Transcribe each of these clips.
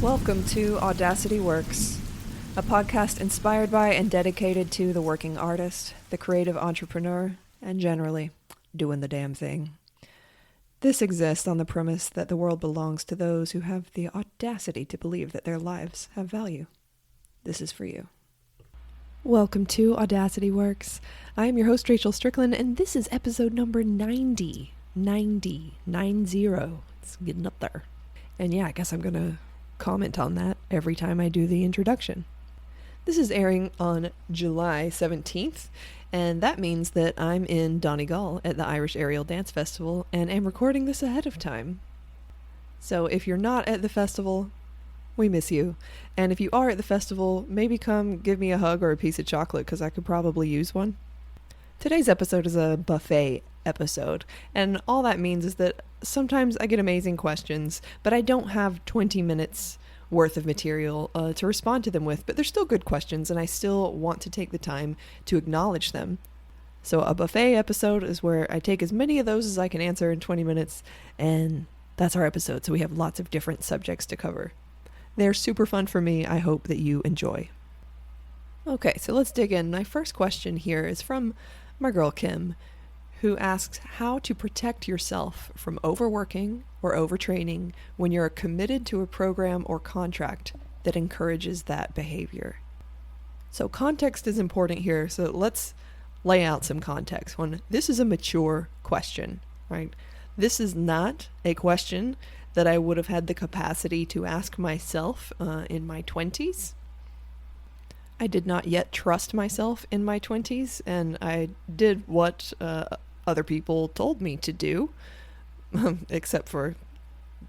Welcome to Audacity Works, a podcast inspired by and dedicated to the working artist, the creative entrepreneur, and generally, doing the damn thing. This exists on the premise that the world belongs to those who have the audacity to believe that their lives have value. This is for you. Welcome to Audacity Works. I am your host, Rachel Strickland, and this is episode number 90. 90. It's getting up there. And yeah, I guess I'm going to comment on that every time I do the introduction. This is airing on July 17th, and that means that I'm in Donegal at the Irish Aerial Dance Festival, and am recording this ahead of time. So if you're not at the festival, we miss you. And if you are at the festival, maybe come give me a hug or a piece of chocolate, because I could probably use one. Today's episode is a buffet episode, and all that means is that sometimes I get amazing questions, but I don't have 20 minutes worth of material to respond to them with, but they're still good questions, and I still want to take the time to acknowledge them. So a buffet episode is where I take as many of those as I can answer in 20 minutes, and that's our episode, so we have lots of different subjects to cover. They're super fun for me. I hope that you enjoy. Okay, so let's dig in. My first question here is from my girl Kim, who asks how to protect yourself from overworking or overtraining when you're committed to a program or contract that encourages that behavior. So context is important here, so let's lay out some context. This is a mature question, right? This is not a question that I would have had the capacity to ask myself in my 20s. I did not yet trust myself in my 20s, and I did what other people told me to do, except for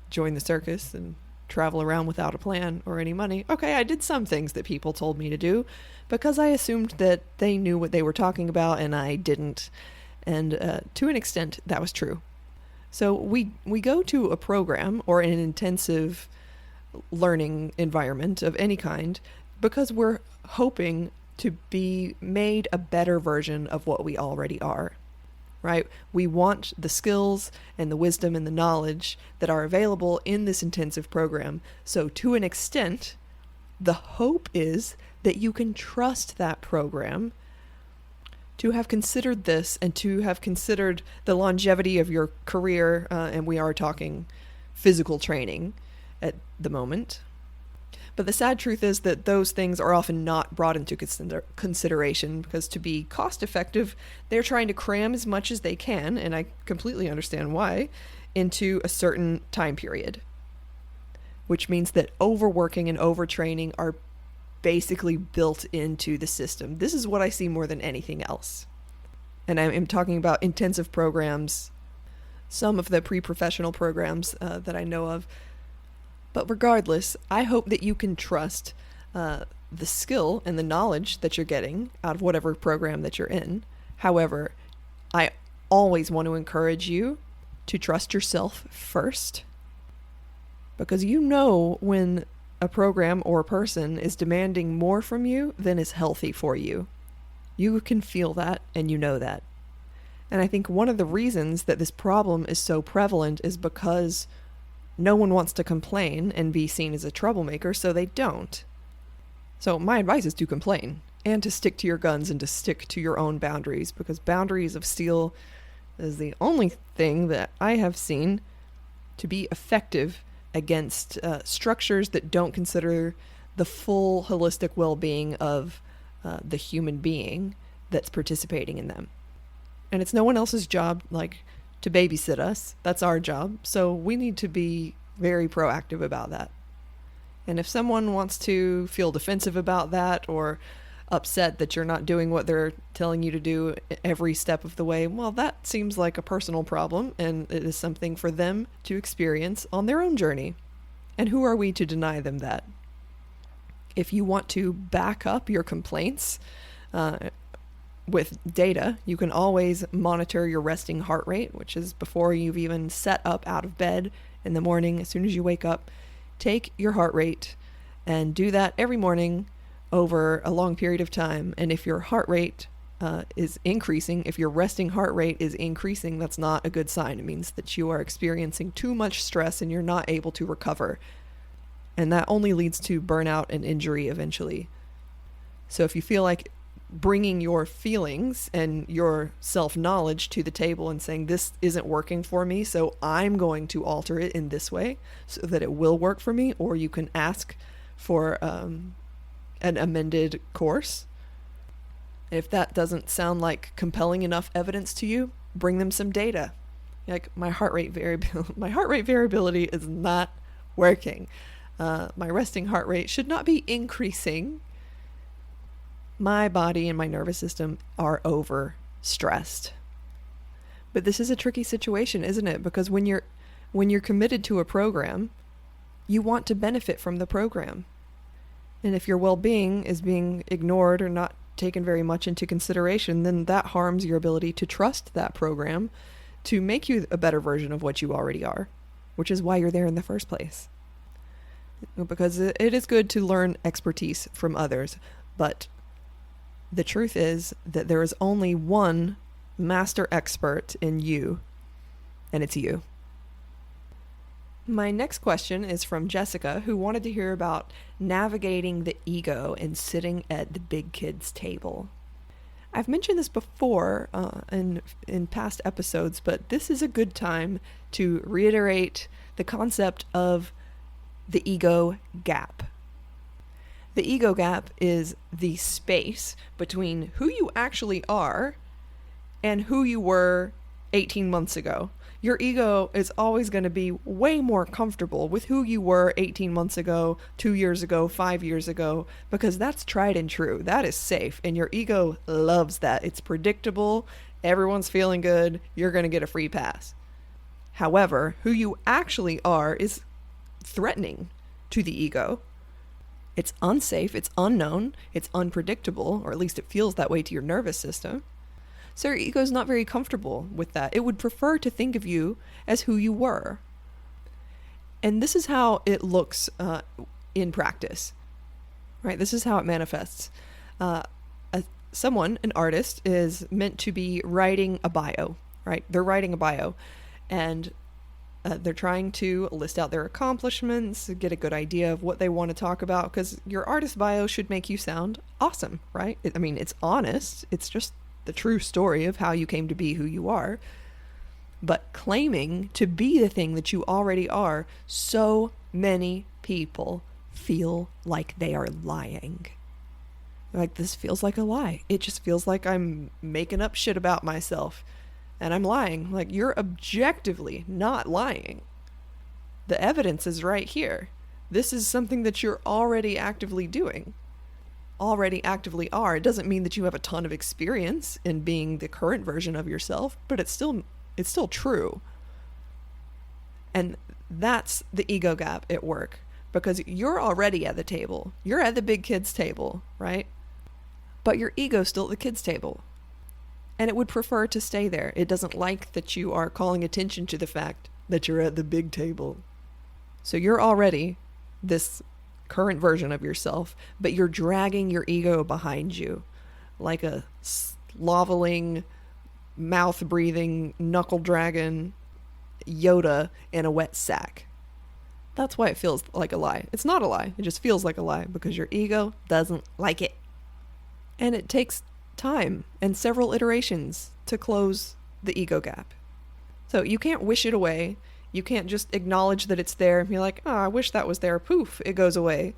join the circus and travel around without a plan or any money. Okay, I did some things that people told me to do because I assumed that they knew what they were talking about, and I didn't. And to an extent, that was true. So we go to a program or an intensive learning environment of any kind because we're hoping to be made a better version of what we already are, right? We want the skills and the wisdom and the knowledge that are available in this intensive program. So to an extent, the hope is that you can trust that program to have considered this and to have considered the longevity of your career, and we are talking physical training at the moment. But the sad truth is that those things are often not brought into consideration because to be cost effective, they're trying to cram as much as they can, and I completely understand why, into a certain time period. Which means that overworking and overtraining are basically built into the system. This is what I see more than anything else. And I'm talking about intensive programs, some of the pre-professional programs that I know of. But regardless, I hope that you can trust the skill and the knowledge that you're getting out of whatever program that you're in. However, I always want to encourage you to trust yourself first, because you know when a program or a person is demanding more from you than is healthy for you. You can feel that, and you know that. And I think one of the reasons that this problem is so prevalent is because no one wants to complain and be seen as a troublemaker, so they don't. So my advice is to complain and to stick to your guns and to stick to your own boundaries, because boundaries of steel is the only thing that I have seen to be effective against structures that don't consider the full holistic well-being of the human being that's participating in them. And it's no one else's job, to babysit us. That's our job. So we need to be very proactive about that. And if someone wants to feel defensive about that or upset that you're not doing what they're telling you to do every step of the way, well, that seems like a personal problem, and it is something for them to experience on their own journey. And who are we to deny them that? If you want to back up your complaints with data, you can always monitor your resting heart rate, which is before you've even set up out of bed in the morning. As soon as you wake up, take your heart rate and do that every morning over a long period of time. And if your heart rate is increasing, if your resting heart rate is increasing, that's not a good sign. It means that you are experiencing too much stress and you're not able to recover. And that only leads to burnout and injury eventually. So if you feel like bringing your feelings and your self-knowledge to the table and saying, this isn't working for me, so I'm going to alter it in this way so that it will work for me, or you can ask for an amended course. If that doesn't sound like compelling enough evidence to you, bring them some data. Like, my heart rate variability is not working. My resting heart rate should not be increasing. My body and my nervous system are overstressed. But this is a tricky situation, isn't it? Because when you're committed to a program, you want to benefit from the program. And if your well-being is being ignored or not taken very much into consideration, then that harms your ability to trust that program to make you a better version of what you already are, which is why you're there in the first place. Because it is good to learn expertise from others, but the truth is that there is only one master expert in you, and it's you. My next question is from Jessica, who wanted to hear about navigating the ego and sitting at the big kids' table. I've mentioned this before in past episodes, but this is a good time to reiterate the concept of the ego gap. The ego gap is the space between who you actually are and who you were 18 months ago. Your ego is always going to be way more comfortable with who you were 18 months ago, 2 years ago, 5 years ago, because that's tried and true. That is safe, and your ego loves that. It's predictable. Everyone's feeling good. You're going to get a free pass. However, who you actually are is threatening to the ego. It's unsafe, it's unknown, it's unpredictable, or at least it feels that way to your nervous system. So your ego is not very comfortable with that. It would prefer to think of you as who you were. And this is how it looks in practice, right? This is how it manifests. An artist, is meant to be writing a bio, right? They're writing a bio, and they're trying to list out their accomplishments, get a good idea of what they want to talk about, because your artist bio should make you sound awesome, right? It's honest. It's just the true story of how you came to be who you are. But claiming to be the thing that you already are, so many people feel like they are lying. Like, this feels like a lie. It just feels like I'm making up shit about myself. And I'm lying. Like, you're objectively not lying. The evidence is right here. This is something that you're already actively doing. Already actively are. It doesn't mean that you have a ton of experience in being the current version of yourself, but it's still true. And that's the ego gap at work, because you're already at the table. You're at the big kids' table, right? But your ego's still at the kids' table. And it would prefer to stay there. It doesn't like that you are calling attention to the fact that you're at the big table. So you're already this current version of yourself, but you're dragging your ego behind you like a sloveling, mouth-breathing, knuckle-dragging Yoda in a wet sack. That's why it feels like a lie. It's not a lie. It just feels like a lie because your ego doesn't like it. And it takes time and several iterations to close the ego gap. So you can't wish it away. You can't just acknowledge that it's there and be like, oh, I wish that was there. Poof, it goes away.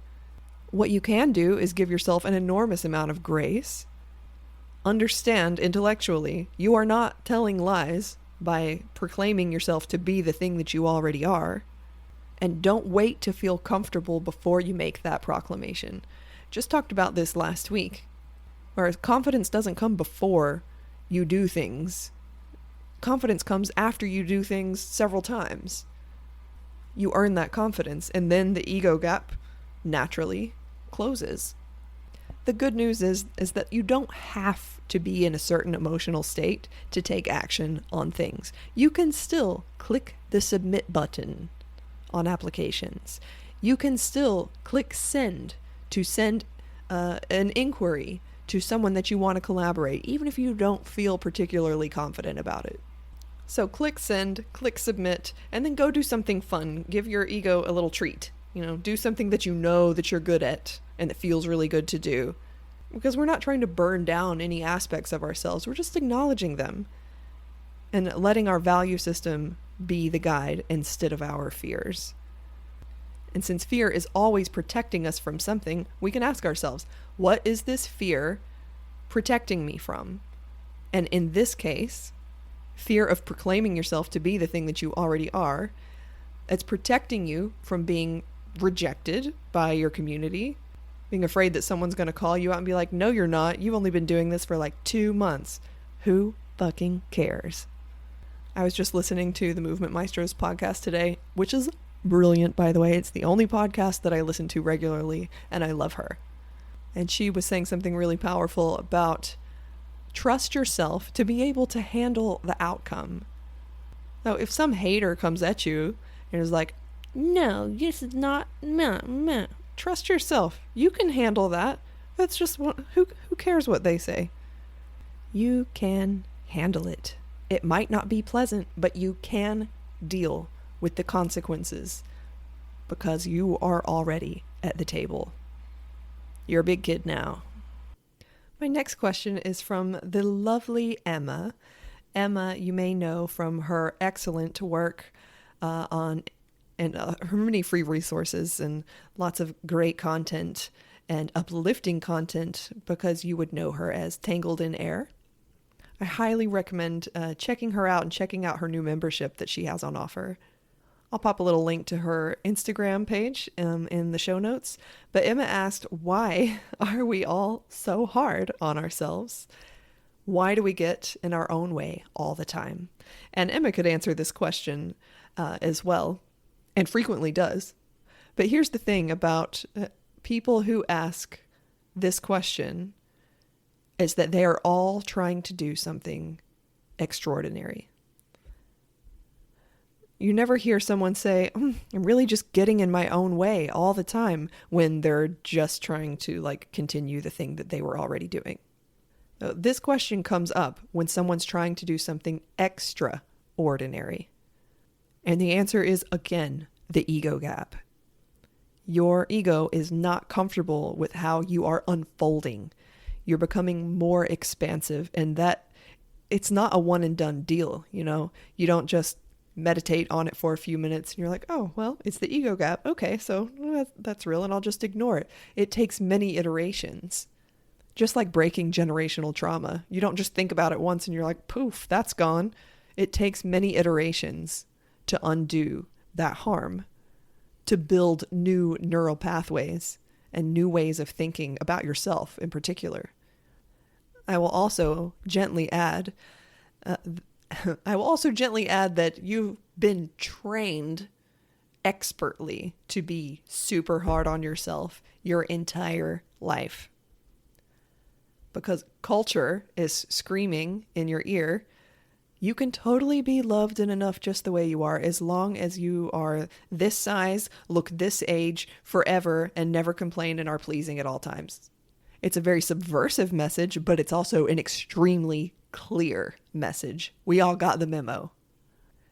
What you can do is give yourself an enormous amount of grace. Understand intellectually, you are not telling lies by proclaiming yourself to be the thing that you already are. And don't wait to feel comfortable before you make that proclamation. Just talked about this last week. Whereas confidence doesn't come before you do things. Confidence comes after you do things several times. You earn that confidence, and then the ego gap naturally closes. The good news is that you don't have to be in a certain emotional state to take action on things. You can still click the submit button on applications. You can still click send to send an inquiry to someone that you want to collaborate, even if you don't feel particularly confident about it. So click send, click submit, and then go do something fun. Give your ego a little treat. Do something that you know that you're good at and that feels really good to do. Because we're not trying to burn down any aspects of ourselves. We're just acknowledging them and letting our value system be the guide instead of our fears. And since fear is always protecting us from something, we can ask ourselves, what is this fear protecting me from? And in this case, fear of proclaiming yourself to be the thing that you already are, it's protecting you from being rejected by your community, being afraid that someone's going to call you out and be like, no, you're not. You've only been doing this for like 2 months. Who fucking cares? I was just listening to the Movement Maestro's podcast today, which is brilliant, by the way. It's the only podcast that I listen to regularly, and I love her. And she was saying something really powerful about trust yourself to be able to handle the outcome. Now, if some hater comes at you and is like, no, this is not, meh. Trust yourself. You can handle that. That's just who cares what they say? You can handle it. It might not be pleasant, but you can deal with the consequences because you are already at the table. You're a big kid now. My next question is from the lovely Emma. Emma, you may know from her excellent work on her many free resources and lots of great content and uplifting content because you would know her as Tangled in Air. I highly recommend checking her out and checking out her new membership that she has on offer. I'll pop a little link to her Instagram page in the show notes. But Emma asked, why are we all so hard on ourselves? Why do we get in our own way all the time? And Emma could answer this question as well, and frequently does. But here's the thing about people who ask this question is that they are all trying to do something extraordinary. You never hear someone say, I'm really just getting in my own way all the time when they're just trying to continue the thing that they were already doing. This question comes up when someone's trying to do something extraordinary. And the answer is, again, the ego gap. Your ego is not comfortable with how you are unfolding. You're becoming more expansive, and that it's not a one and done deal. You don't just meditate on it for a few minutes and you're like, oh, well, it's the ego gap. Okay, so that's real and I'll just ignore it. It takes many iterations. Just like breaking generational trauma. You don't just think about it once and you're like, poof, that's gone. It takes many iterations to undo that harm, to build new neural pathways and new ways of thinking about yourself in particular. I will also gently add that you've been trained expertly to be super hard on yourself your entire life. Because culture is screaming in your ear, you can totally be loved and enough just the way you are as long as you are this size, look this age, forever, and never complain and are pleasing at all times. It's a very subversive message, but it's also an extremely clear message. We all got the memo.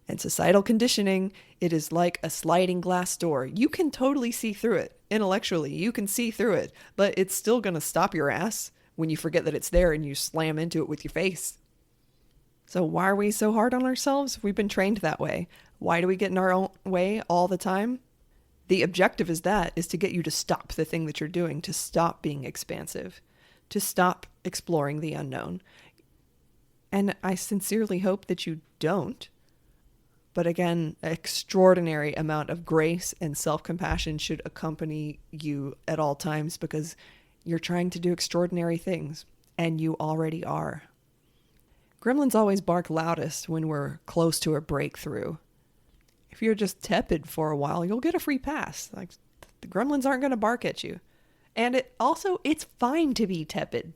And societal conditioning, it is like a sliding glass door. You can totally see through it. Intellectually, you can see through it, but it's still going to stop your ass when you forget that it's there and you slam into it with your face. So why are we so hard on ourselves? We've been trained that way. Why do we get in our own way all the time? The objective is to get you to stop the thing that you're doing, to stop being expansive, to stop exploring the unknown. And I sincerely hope that you don't. But again, an extraordinary amount of grace and self-compassion should accompany you at all times because you're trying to do extraordinary things, and you already are. Gremlins always bark loudest when we're close to a breakthrough. If you're just tepid for a while, you'll get a free pass. The gremlins aren't going to bark at you. And it's fine to be tepid.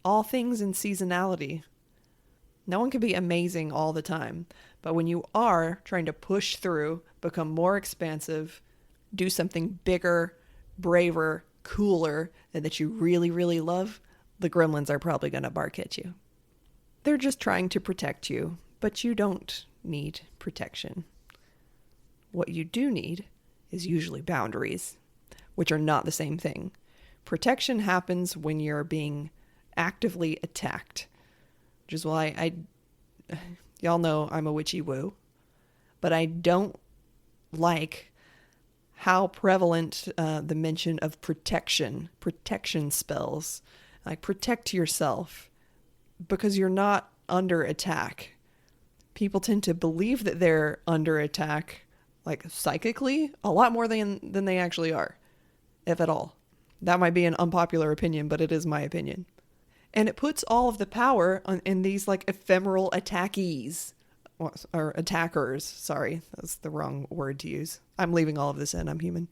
All things in seasonality. No one can be amazing all the time. But when you are trying to push through, become more expansive, do something bigger, braver, cooler, and that you really, really love, the gremlins are probably going to bark at you. They're just trying to protect you, but you don't need protection. What you do need is usually boundaries, which are not the same thing. Protection happens when you're being actively attacked, which is why y'all know I'm a witchy woo, but I don't like how prevalent the mention of protection spells, like protect yourself because you're not under attack. People tend to believe that they're under attack, like psychically, a lot more than they actually are, if at all. That might be an unpopular opinion, but it is my opinion. And it puts all of the power in these like ephemeral attackees, or attackers. Sorry, that's the wrong word to use. I'm leaving all of this in. I'm human.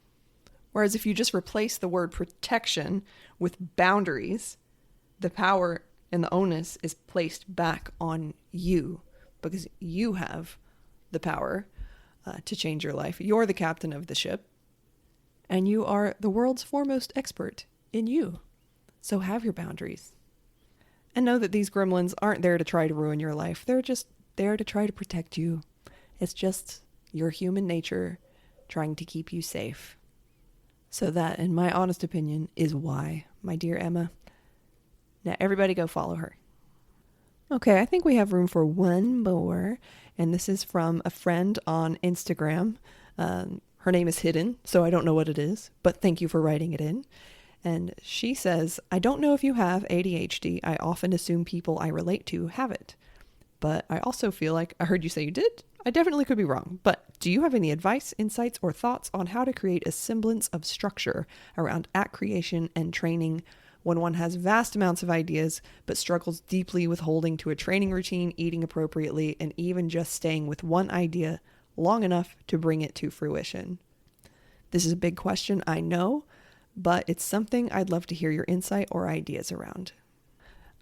Whereas if you just replace the word protection with boundaries, the power and the onus is placed back on you because you have the power to change your life. You're the captain of the ship, and you are the world's foremost expert in you. So have your boundaries. And know that these gremlins aren't there to try to ruin your life. They're just there to try to protect you. It's just your human nature trying to keep you safe. So that, in my honest opinion, is why, my dear Emma. Now everybody go follow her. Okay, I think we have room for one more. And this is from a friend on Instagram. Her name is hidden, so I don't know what it is, but thank you for writing it in. And she says, I don't know if you have ADHD. I often assume people I relate to have it. But I also feel like I heard you say you did. I definitely could be wrong. But do you have any advice, insights, or thoughts on how to create a semblance of structure around act creation and training when one has vast amounts of ideas but struggles deeply with holding to a training routine, eating appropriately, and even just staying with one idea long enough to bring it to fruition? This is a big question, I know, but it's something I'd love to hear your insight or ideas around.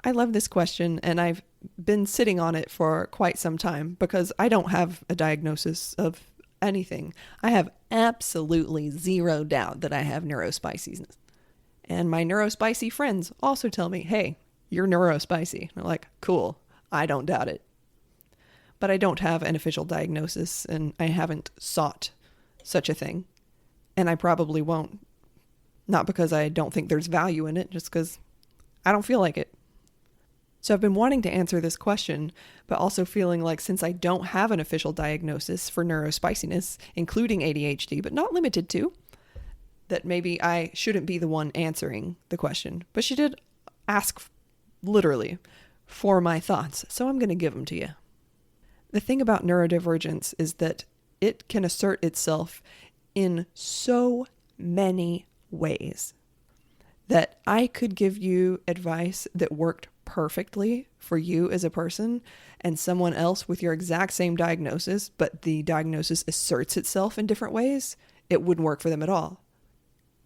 I love this question, and I've been sitting on it for quite some time because I don't have a diagnosis of anything. I have absolutely zero doubt that I have neurospiciness. And my neurospicy friends also tell me, hey, you're neurospicy. I'm like, cool, I don't doubt it. But I don't have an official diagnosis, and I haven't sought such a thing. And I probably won't. Not because I don't think there's value in it, just because I don't feel like it. So I've been wanting to answer this question, but also feeling like since I don't have an official diagnosis for neurospiciness, including ADHD, but not limited to, that maybe I shouldn't be the one answering the question. But she did ask literally for my thoughts, so I'm going to give them to you. The thing about neurodivergence is that it can assert itself in so many ways that I could give you advice that worked perfectly for you as a person, and someone else with your exact same diagnosis, but the diagnosis asserts itself in different ways, it wouldn't work for them at all.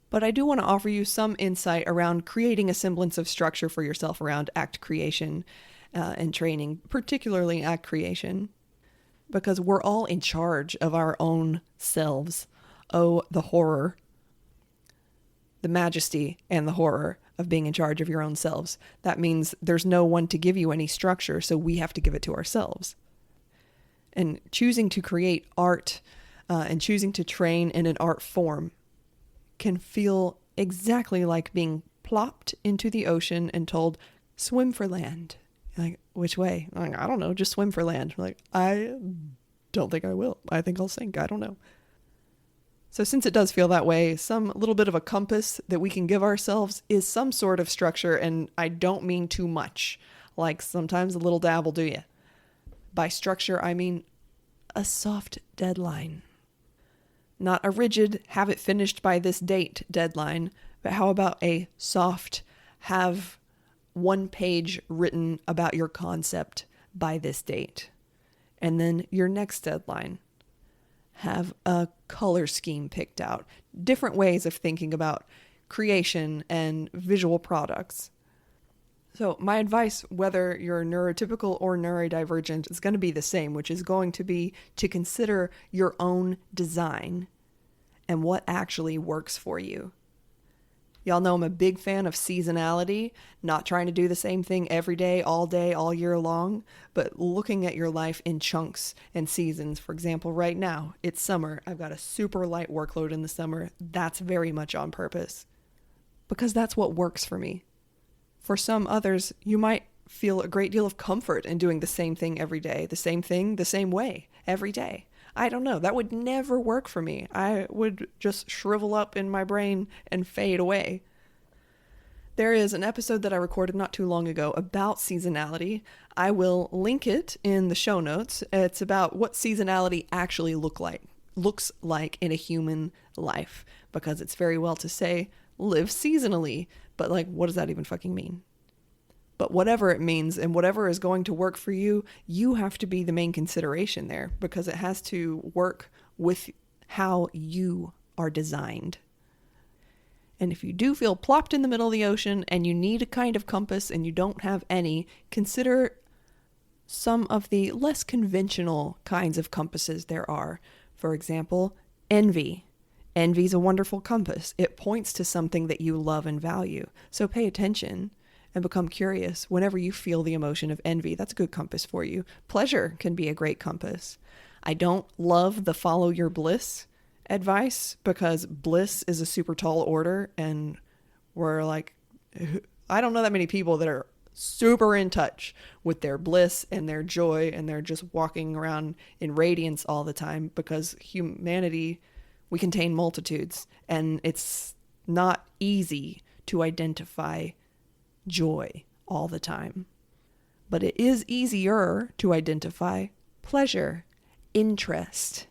But I do want to offer you some insight around creating a semblance of structure for yourself around act creation and training, particularly act creation, because we're all in charge of our own selves. Oh, the horror, the majesty and the horror of being in charge of your own selves. That means there's no one to give you any structure, so we have to give it to ourselves. And choosing to create art and choosing to train in an art form can feel exactly like being plopped into the ocean and told, swim for land. Like, which way? Like, I don't know, just swim for land. Like, I don't think I will. I think I'll sink. I don't know. So since it does feel that way, some little bit of a compass that we can give ourselves is some sort of structure, and I don't mean too much. Like sometimes a little dab will do you. By structure, I mean a soft deadline. Not a rigid, have it finished by this date deadline, but how about a soft, have one page written about your concept by this date. And then your next deadline. Have a color scheme picked out. Different ways of thinking about creation and visual products. So my advice, whether you're neurotypical or neurodivergent, is going to be the same, which is going to be to consider your own design and what actually works for you. Y'all know I'm a big fan of seasonality, not trying to do the same thing every day, all year long, but looking at your life in chunks and seasons. For example, right now, it's summer. I've got a super light workload in the summer. That's very much on purpose because that's what works for me. For some others, you might feel a great deal of comfort in doing the same thing every day, the same thing, the same way every day. I don't know. That would never work for me. I would just shrivel up in my brain and fade away. There is an episode that I recorded not too long ago about seasonality. I will link it in the show notes. It's about what seasonality actually looks like in a human life, because it's very well to say live seasonally, but like, what does that even fucking mean? But whatever it means and whatever is going to work for you, you have to be the main consideration there, because it has to work with how you are designed. And if you do feel plopped in the middle of the ocean and you need a kind of compass and you don't have any, consider some of the less conventional kinds of compasses there are. For example, envy. Envy is a wonderful compass. It points to something that you love and value. So pay attention and become curious whenever you feel the emotion of envy. That's a good compass for you. Pleasure can be a great compass. I don't love the follow your bliss advice, because bliss is a super tall order, and we're like, I don't know that many people that are super in touch with their bliss and their joy, and they're just walking around in radiance all the time, because humanity, we contain multitudes, and it's not easy to identify joy all the time. But it is easier to identify pleasure, interest,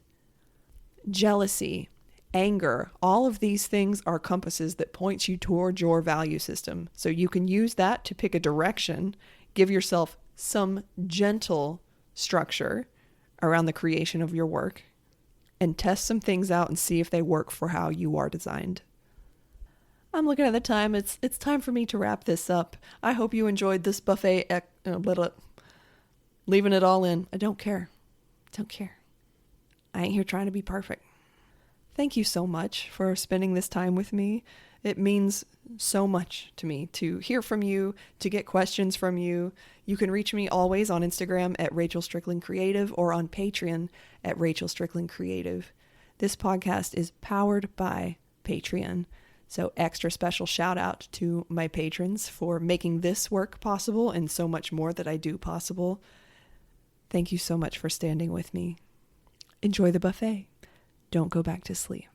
jealousy, anger. All of these things are compasses that point you toward your value system. So you can use that to pick a direction, give yourself some gentle structure around the creation of your work, and test some things out and see if they work for how you are designed. I'm looking at the time. It's time for me to wrap this up. I hope you enjoyed this buffet. Leaving it all in. I don't care. I ain't here trying to be perfect. Thank you so much for spending this time with me. It means so much to me to hear from you, to get questions from you. You can reach me always on Instagram at Rachel Strickland Creative or on Patreon at Rachel Strickland Creative. This podcast is powered by Patreon. So extra special shout out to my patrons for making this work possible and so much more that I do possible. Thank you so much for standing with me. Enjoy the buffet. Don't go back to sleep.